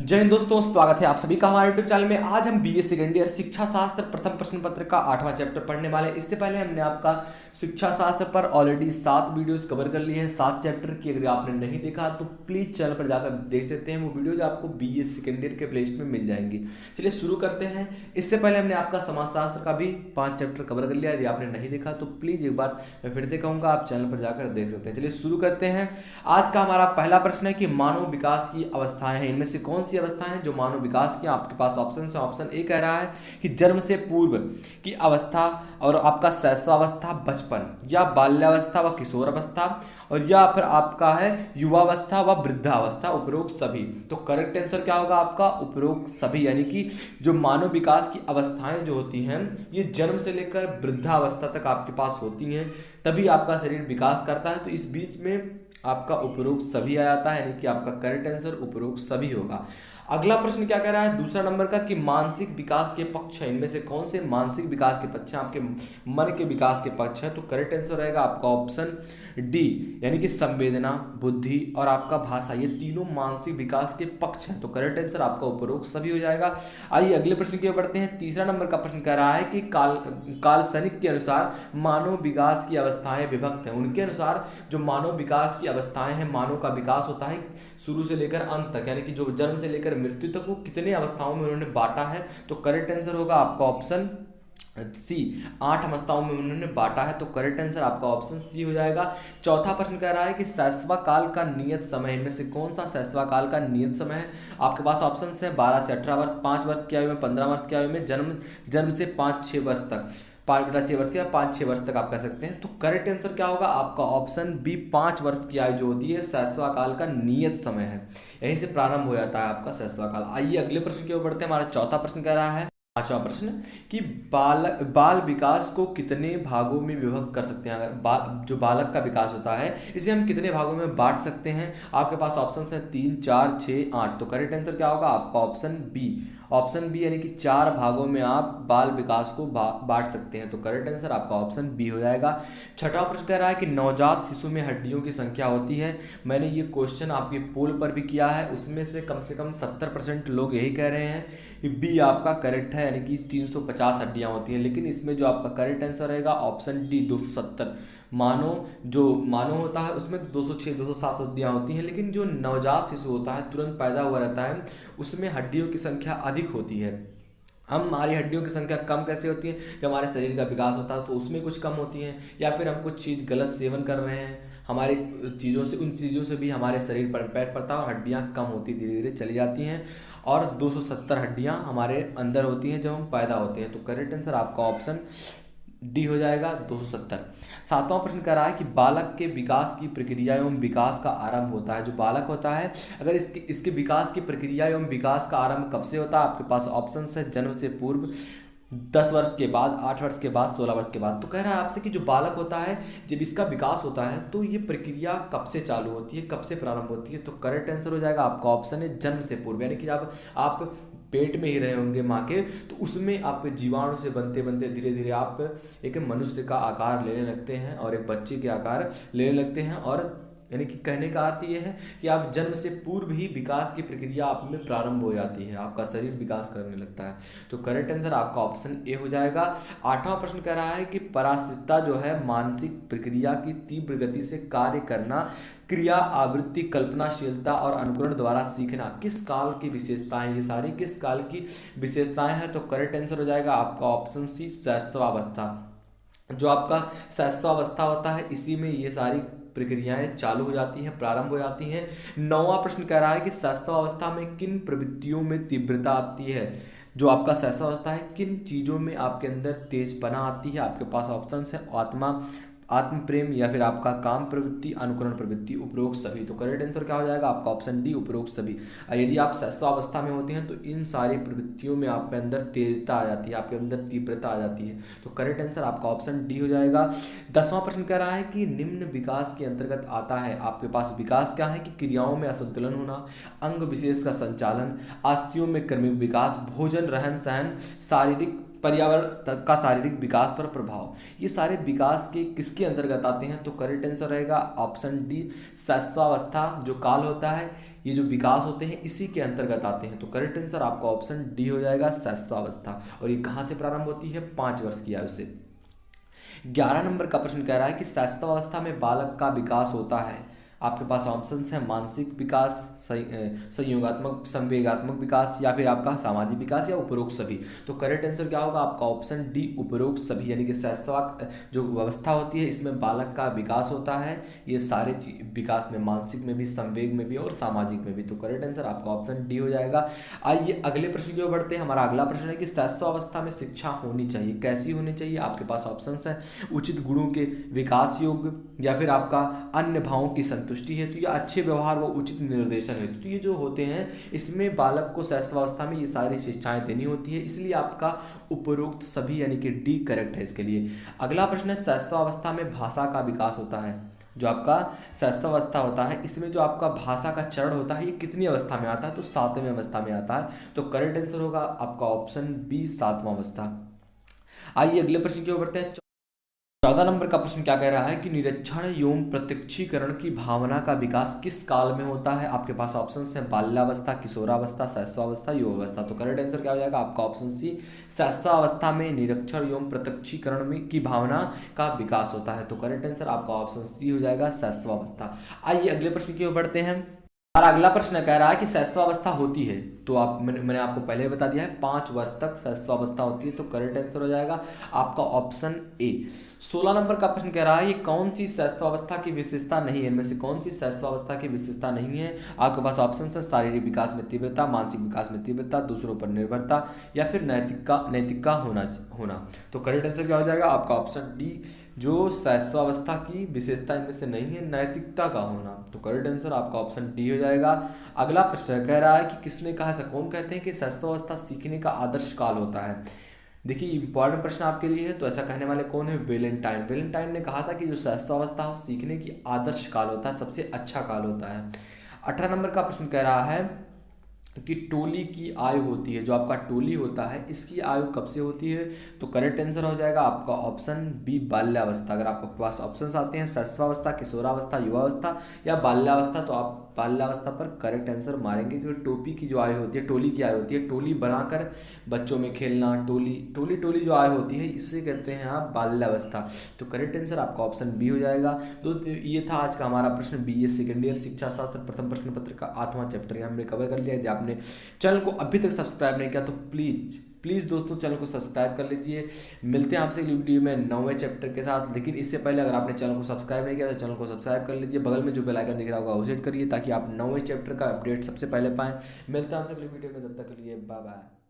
जय हिंद दोस्तों, स्वागत है आप सभी का हमारे यूट्यूब चैनल में। आज हम बीए सेकेंड ईयर शिक्षा शास्त्र प्रथम प्रश्न पत्र का 8वां चैप्टर पढ़ने वाले हैं। इससे पहले हमने आपका शिक्षा शास्त्र पर ऑलरेडी 7 वीडियोस कवर कर लिए हैं, 7 चैप्टर की। अगर आपने नहीं देखा तो प्लीज चैनल पर जाकर देख सकते हैं। वो वीडियोज आपको बीए सेकेंड ईयर के प्लेलिस्ट में मिल जाएंगी। चलिए शुरू करते हैं। इससे पहले हमने आपका समाजशास्त्र का भी 5 चैप्टर कवर कर लिया। यदि आपने नहीं देखा तो प्लीज एक बार मैं फिर से कहूँगा, आप चैनल पर जाकर देख सकते हैं। चलिए शुरू करते हैं। आज का हमारा पहला प्रश्न है कि मानव विकास की अवस्थाएं हैं, इनमें से कौन सी अवस्थाएं हैं जो मानव विकास की। आपके पास ऑप्शन है। ऑप्शन ए कह रहा है कि जन्म से पूर्व की अवस्था, और आपका शैशवावस्था, बचपन या बाल्यावस्था व किशोरावस्था, और या फिर आपका है युवावस्था व वृद्धावस्था, उपरोक्त सभी। तो करेक्ट आंसर क्या होगा आपका? उपरोक्त सभी। यानी कि जो मानव विकास की अवस्थाएं जो होती हैं ये जन्म से लेकर वृद्धावस्था तक आपके पास होती हैं, तभी आपका शरीर विकास करता है। तो इस बीच में आपका उपरोक्त सभी आ जाता है, यानी कि आपका करेक्ट आंसर उपरोक्त सभी होगा। अगला प्रश्न क्या कह रहा है दूसरा नंबर का कि मानसिक विकास के पक्ष है, इनमें से कौन से मानसिक विकास के पक्ष हैं? आपके मन के विकास के पक्ष है। तो करेक्ट आंसर रहेगा आपका ऑप्शन डी, यानी कि संवेदना, बुद्धि और आपका भाषा, ये तीनों मानसिक विकास के पक्ष हैं। तो करेक्ट आंसर आपका उपरोक्त सभी हो जाएगा। आइए अगले प्रश्न की ओर बढ़ते हैं। तीसरा नंबर का प्रश्न कह रहा है कि कालसनिक के अनुसार मानव विकास की अवस्थाएं विभक्त हैं। उनके अनुसार जो मानव विकास की अवस्थाएं हैं, मानव का विकास होता है शुरू से लेकर अंत तक, यानी कि जो जन्म से लेकर मृत्यु तक, वो कितने अवस्थाओं में उन्होंने बांटा है। तो करेक्ट आंसर होगा आपका ऑप्शन सी, 8 अवस्थाओं में उन्होंने बांटा है। तो करेक्ट आंसर आपका ऑप्शन सी हो जाएगा। चौथा प्रश्न कह रहा है कि शैशव काल का नियत समय, इनमें से कौन सा शैशव काल का नियत समय है? आपके पास ऑप्शन है 12 से 18 वर्ष, 5 वर्ष की आयु में, 15 वर्ष की आयु में, जन्म से 5-6 वर्ष तक, 5-6 वर्ष या 5-6 वर्ष तक आप कह सकते हैं। तो करेक्ट आंसर क्या होगा आपका? ऑप्शन बी, 5 वर्ष की आयु जो होती है शैशव काल का नियत समय है, यहीं से प्रारंभ हो जाता है आपका शैशव काल। आइए अगले प्रश्न की ओर बढ़ते हैं। हमारा चौथा प्रश्न कह रहा है, पांचवा प्रश्न, कि बाल विकास को कितने भागों में विभक्त कर सकते हैं? अगर जो बालक का विकास होता है इसे हम कितने भागों में बांट सकते हैं? आपके पास ऑप्शन है 3, 4, 6, 8। तो करेक्ट आंसर क्या होगा आपका? ऑप्शन बी, ऑप्शन बी, यानी कि 4 भागों में आप बाल विकास को बांट सकते हैं। तो करेक्ट आंसर आपका ऑप्शन बी हो जाएगा। छठा प्रश्न कह रहा है कि नवजात शिशु में हड्डियों की संख्या होती है। मैंने ये क्वेश्चन आपके पोल पर भी किया है, उसमें से कम 70% लोग यही कह रहे हैं कि बी आपका करेक्ट है, यानी कि 350 हड्डियां होती हैं। लेकिन इसमें जो आपका करेक्ट आंसर रहेगा ऑप्शन डी, 270। मानो होता है उसमें 206, 207 हड्डियां होती हैं, लेकिन जो नवजात शिशु होता है, तुरंत पैदा हुआ रहता है, उसमें हड्डियों की संख्या अधिक होती है। हमारी हड्डियों की संख्या कम कैसे होती है? जब हमारे शरीर का विकास होता है तो उसमें कुछ कम होती हैं, या फिर हम कुछ चीज़ गलत सेवन कर रहे हैं, हमारी चीज़ों से, उन चीज़ों से भी हमारे शरीर पर इम्पैक्ट पड़ता है और हड्डियाँ कम होती धीरे धीरे चली जाती हैं, और 270 हड्डियाँ हमारे अंदर होती हैं जब हम पैदा होते हैं। तो करेक्ट आंसर आपका ऑप्शन डी हो जाएगा, 270। सातवां प्रश्न कह रहा है कि बालक के विकास की प्रक्रिया एवं विकास का आरंभ होता है। जो बालक होता है, अगर इसके विकास की प्रक्रिया एवं विकास का आरंभ कब से होता है? आपके पास ऑप्शन है जन्म से पूर्व, 10 वर्ष के बाद, 8 वर्ष के बाद, 16 वर्ष के बाद। तो कह रहा है आपसे कि जो बालक होता है जब इसका विकास होता है तो ये प्रक्रिया कब से चालू होती है, कब से प्रारंभ होती है? तो करेक्ट आंसर हो जाएगा आपका ऑप्शन है जन्म से पूर्व, यानी कि जब आप पेट में ही रहे होंगे माँ के, तो उसमें आप जीवाणु से बनते बनते धीरे धीरे आप एक मनुष्य का आकार लेने लगते हैं और एक बच्चे के आकार लेने लगते हैं। और यानी कि कहने का अर्थ ये है कि आप जन्म से पूर्व ही विकास की प्रक्रिया आप में प्रारंभ हो जाती है, आपका शरीर विकास करने लगता है। तो करेक्ट आंसर आपका ऑप्शन ए हो जाएगा। आठवां प्रश्न कह रहा है कि पराश्रितता जो है मानसिक प्रक्रिया की तीव्र गति से कार्य करना, क्रिया, आवृत्ति, कल्पनाशीलता और अनुकरण द्वारा सीखना किस काल की विशेषताएं? ये सारी किस काल की विशेषताएं हैं? तो करेक्ट आंसर हो जाएगा आपका ऑप्शन सी, शैशवावस्था। जो आपका शैशवावस्था होता है इसी में ये सारी प्रक्रियाएं चालू हो जाती हैं, प्रारंभ हो जाती हैं। नौवां प्रश्न कह रहा है कि शैशवावस्था में किन प्रवृत्तियों में तीव्रता आती है? जो आपका शैशवावस्था है, किन चीज़ों में आपके अंदर तेजपना आती है? आपके पास ऑप्शन है आत्म प्रेम, या फिर आपका काम प्रवृत्ति, अनुकरण प्रवृत्ति, उपरोक्त सभी। तो करेक्ट आंसर क्या हो जाएगा आपका? ऑप्शन डी, उपरोक्त सभी। यदि आप शैशवावस्था में होते हैं तो इन सारी प्रवृत्तियों में आपके अंदर तेजता आ जाती है, आपके अंदर तीव्रता आ जाती है। तो करेक्ट आंसर आपका ऑप्शन डी हो जाएगा। 10वां प्रश्न कह रहा है कि निम्न विकास के अंतर्गत आता है, आपके पास विकास क्या है? कि क्रियाओं में असंतुलन होना, अंग विशेष का संचालन, अस्थियों में क्रमिक विकास, भोजन, रहन सहन, शारीरिक, पर्यावरण का शारीरिक विकास पर प्रभाव। ये सारे विकास के किसके अंतर्गत आते हैं? तो करेक्ट आंसर रहेगा ऑप्शन डी, शैशवावस्था जो काल होता है ये जो विकास होते हैं इसी के अंतर्गत आते हैं। तो करेक्ट आंसर आपका ऑप्शन डी हो जाएगा, शैशवावस्था। और ये कहाँ से प्रारंभ होती है? 5 वर्ष की आयु से। 11 नंबर का प्रश्न कह रहा है कि शैशवावस्था में बालक का विकास होता है। आपके पास ऑप्शंस हैं मानसिक विकास, संयोगात्मक संवेगात्मक विकास, या फिर आपका सामाजिक विकास, या उपरोक्त सभी। तो करेक्ट आंसर क्या होगा आपका? ऑप्शन डी, उपरोक्त सभी। यानी कि शैशव जो अवस्था होती है इसमें बालक का विकास होता है। ये सारे विकास में, मानसिक में भी, संवेग में भी और सामाजिक में भी। तो करेक्ट आंसर आपका ऑप्शन डी हो जाएगा। आइए अगले प्रश्न की ओर बढ़ते हैं। हमारा अगला प्रश्न है कि शैशवावस्था में शिक्षा होनी चाहिए, कैसी होनी चाहिए? आपके पास ऑप्शंस हैं उचित गुणों के विकास योग्य, या फिर आपका अन्य भावों की संतुष्टि हेतु, या अच्छे व्यवहार व उचित निर्देशन हेतु। तो ये जो होते हैं इसमें बालक को शैशवावस्था में ये सारी शिक्षाएं देनी होती है, इसलिए आपका उपरोक्त सभी यानी कि डी करेक्ट है इसके लिए। अगला प्रश्न है शैशवावस्था में भाषा का विकास होता है। जो आपका शैशवावस्था होता है इसमें जो आपका भाषा का चरण होता है ये कितनी अवस्था में आता है? तो 7वें अवस्था में आता है। तो करेक्ट आंसर होगा आपका ऑप्शन बी, 7वां अवस्था। आइए अगले प्रश्न की ओर बढ़ते हैं। 14 नंबर का प्रश्न क्या कह रहा है कि निरीक्षण एवं प्रत्यक्षीकरण की भावना का विकास किस काल में होता है? आपके पास ऑप्शंस हैं बाल्यावस्था, किशोरावस्था, शैशवावस्था, युवावस्था। तो करेक्ट आंसर क्या हो जाएगा आपका? ऑप्शन सी, शैशवावस्था में निरीक्षण एवं प्रत्यक्षीकरण में की भावना का विकास होता है। तो करेक्ट आंसर आपका ऑप्शन सी हो जाएगा, शैशवावस्था। आइए अगले प्रश्न की ओर बढ़ते हैं। और अगला प्रश्न कह रहा है कि शैशवावस्था होती है, तो मैंने आपको पहले ही बता दिया है 5 वर्ष तक शैशवावस्था होती है। तो करेक्ट आंसर हो जाएगा आपका ऑप्शन ए। 16 नंबर का प्रश्न कह रहा है ये कौन सी शैशवावस्था की विशेषता नहीं है? इनमें से कौन सी शैशवावस्था की विशेषता नहीं है? आपके पास ऑप्शन है शारीरिक विकास में तीव्रता, मानसिक विकास में तीव्रता, दूसरों पर निर्भरता, या फिर नैतिक का होना। तो करेक्ट आंसर क्या हो जाएगा आपका? ऑप्शन डी, जो शैशवावस्था की विशेषता इनमें से नहीं है, नैतिकता का होना। तो करेक्ट आंसर आपका ऑप्शन डी हो जाएगा। अगला प्रश्न कह रहा है कि किसने कहा, ऐसा कौन कहते हैं कि शैशवावस्था सीखने का आदर्श काल होता है? देखिए इंपॉर्टेंट प्रश्न आपके लिए है। तो ऐसा कहने वाले कौन है? वेलेंटाइन। वेलेंटाइन ने कहा था कि जो शैशवावस्था हो सीखने की आदर्श काल होता है, सबसे अच्छा काल होता है। 18 नंबर का प्रश्न कह रहा है कि टोली की आयु होती है, जो आपका टोली होता है इसकी आयु कब से होती है? तो करेक्ट आंसर हो जाएगा आपका ऑप्शन बी, बाल्यावस्था। अगर आपके पास ऑप्शंस आते हैं शैशवावस्था, किशोरावस्था, युवावस्था या बाल्यावस्था, तो आप बाल्यावस्था पर करेक्ट आंसर मारेंगे, क्योंकि टोपी की जो आयु होती है, टोली की आयु होती है, टोली बनाकर बच्चों में खेलना, टोली जो आयु होती है इससे कहते हैं आप बाल्यावस्था। तो करेक्ट आंसर आपका ऑप्शन बी हो जाएगा। तो ये था आज का हमारा प्रश्न, बीए सेकेंड ईयर शिक्षा शास्त्र प्रथम प्रश्न पत्र का 8वां चैप्टर हमने कवर कर लिया। यदि आपने चैनल को अभी तक सब्सक्राइब नहीं किया तो प्लीज़ दोस्तों चैनल को सब्सक्राइब कर लीजिए। मिलते हैं आपसे अगली वीडियो में 9वें चैप्टर के साथ। लेकिन इससे पहले अगर आपने चैनल को सब्सक्राइब नहीं किया तो चैनल को सब्सक्राइब कर लीजिए। बगल में जो बेल आइकन दिख रहा होगा उसे हिट करिए, ताकि आप 9वें चैप्टर का अपडेट सबसे पहले पाएं। मिलते हैं आपसे अगली वीडियो में, तब तक के लिए बाय बाय।